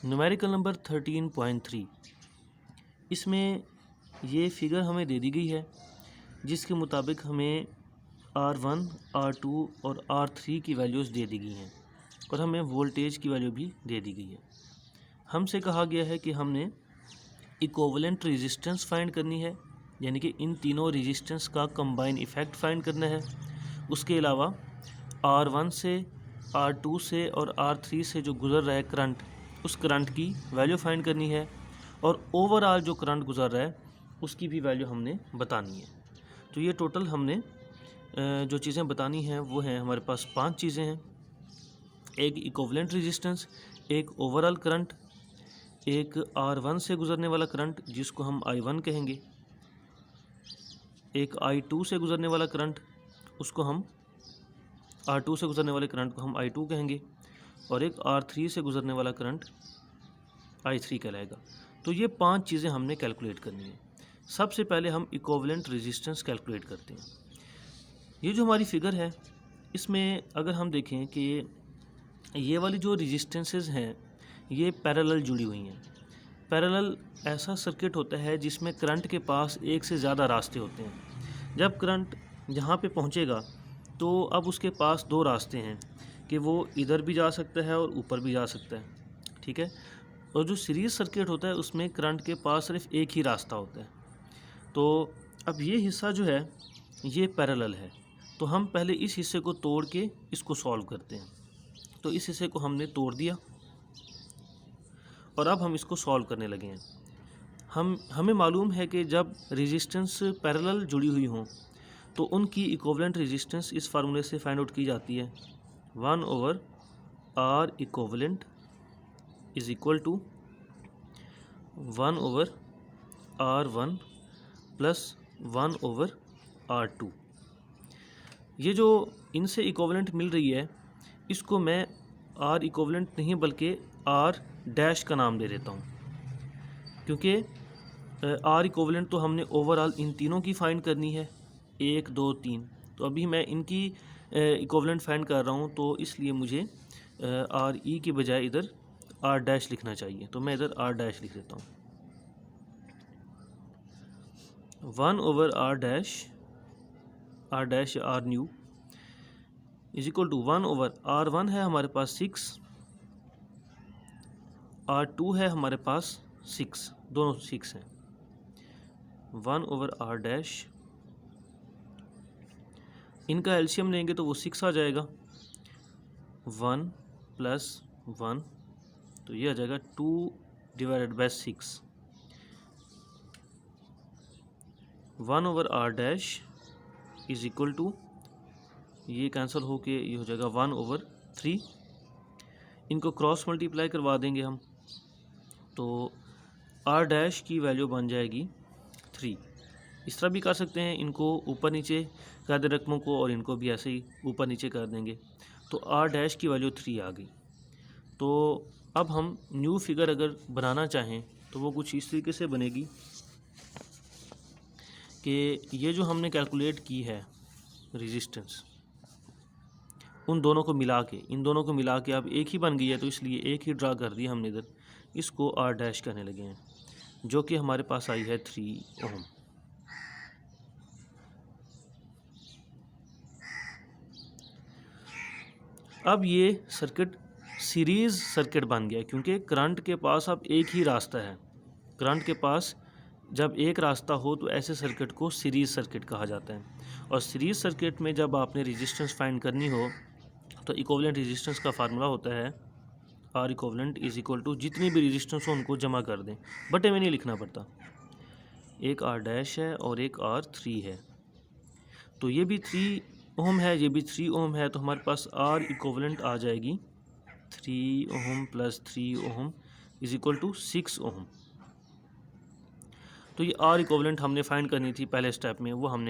Numerical number 13.3, इसमें ये figure हमें दे दी गई है जिसके मुताबिक हमें R1, R2 और R3 की वैल्यूज़ दे दी गई हैं और हमें वोल्टेज की वैल्यू भी दे दी गई है। हमसे कहा गया है कि हमने इक्विवेलेंट रेजिस्टेंस फाइंड करनी है, यानी कि इन तीनों रेजिस्टेंस का कंबाइन इफ़ेक्ट फाइंड करना है। उसके अलावा R1 से, R2 से और R3 से जो गुज़र रहा है करंट, उस करंट की वैल्यू फाइंड करनी है और ओवरऑल जो करंट गुज़र रहा है उसकी भी वैल्यू हमने बतानी है। तो ये टोटल हमने जो चीज़ें बतानी हैं वो हैं, हमारे पास 5 चीज़ें हैं। एक इक्विवेलेंट रेजिस्टेंस, एक ओवरऑल करंट, एक R1 से गुज़रने वाला करंट जिसको हम I1 कहेंगे, एक I2 से गुज़रने वाला करंट उसको हम R2 से गुज़रने वाले करंट को हम I2 कहेंगे और एक R3 से गुज़रने वाला करंट I3 कहलाएगा। तो ये 5 चीज़ें हमने कैलकुलेट करनी है। सबसे पहले हम इक्विवेलेंट रेजिस्टेंस कैलकुलेट करते हैं। ये जो हमारी फिगर है इसमें अगर हम देखें कि ये वाली जो रेजिस्टेंसेस हैं ये पैरेलल जुड़ी हुई हैं। पैरेलल ऐसा सर्किट होता है जिसमें करंट के पास एक से ज़्यादा रास्ते होते हैं। जब करंट यहाँ पे पहुँचेगा तो अब उसके पास 2 रास्ते हैं कि वो इधर भी जा सकता है और ऊपर भी जा सकता है, ठीक है। और जो सीरीज़ सर्किट होता है उसमें करंट के पास सिर्फ एक ही रास्ता होता है। तो अब ये हिस्सा जो है ये पैरेलल है, तो हम पहले इस हिस्से को तोड़ के इसको सॉल्व करते हैं। तो इस हिस्से को हमने तोड़ दिया और अब हम इसको सॉल्व करने लगे हैं। हमें मालूम है कि जब रेजिस्टेंस पैरेलल जुड़ी हुई हों तो उनकी इक्विवेलेंट रेजिस्टेंस इस फार्मूले से फाइंड आउट की जाती है, 1/R equivalent is equal to 1/R1 plus 1/R2। ये जो इनसे इक्विवेलेंट मिल रही है इसको मैं R इक्विवेलेंट नहीं बल्कि R डैश का नाम दे देता हूँ, क्योंकि R इक्विवेलेंट तो हमने ओवरऑल इन तीनों की फाइंड करनी है, 1, 2, 3। तो अभी मैं इनकी इक्विवेलेंट फाइंड कर रहा हूँ, तो इसलिए मुझे R E की बजाय इधर R डैश लिखना चाहिए। तो मैं इधर R डैश लिख देता हूँ, 1/R dash R new is equal to 1/R1 है हमारे पास 6, R2 है हमारे पास 6, दोनों 6 हैं, 1/R डैश, इनका एलसीएम लेंगे तो वो 6 आ जाएगा, 1 प्लस 1 तो ये आ जाएगा 2/6, 1/R dash is equal to, ये कैंसिल होके ये हो जाएगा 1/3। इनको क्रॉस मल्टीप्लाई करवा देंगे हम तो R डैश की वैल्यू बन जाएगी 3। इस तरह भी कर सकते हैं, इनको ऊपर नीचे कर दें रकमों को और इनको भी ऐसे ही ऊपर नीचे कर देंगे तो R डैश की वैल्यू 3 आ गई। तो अब हम न्यू फिगर अगर बनाना चाहें तो वो कुछ इस तरीके से बनेगी कि ये जो हमने कैलकुलेट की है रेजिस्टेंस, उन दोनों को मिला के, इन दोनों को मिला के अब एक ही बन गई है, तो इसलिए एक ही ड्रा कर दिया हमने इधर, इसको R डैश करने लगे हैं, जो कि हमारे पास आई है 3 ओम। अब ये सर्किट सीरीज़ सर्किट बन गया क्योंकि करंट के पास अब एक ही रास्ता है। करंट के पास जब एक रास्ता हो तो ऐसे सर्किट को सीरीज़ सर्किट कहा जाता है। और सीरीज़ सर्किट में जब आपने रेजिस्टेंस फाइंड करनी हो तो इक्विवेलेंट रेजिस्टेंस का फार्मूला होता है R equivalent is equal to, जितनी भी रेजिस्टेंस हो उनको जमा कर दें, बटे में नहीं लिखना पड़ता। एक R डैश है और एक R3 है, तो ये भी 3 ओम है, ये भी 3 ओम है, तो हमारे पास R इक्विवेलेंट आ जाएगी 3 ohm plus 3 ohm is equal to 6 ohm. तो ये R इक्विवेलेंट हमने फाइंड करनी थी पहले स्टेप में, वो हमने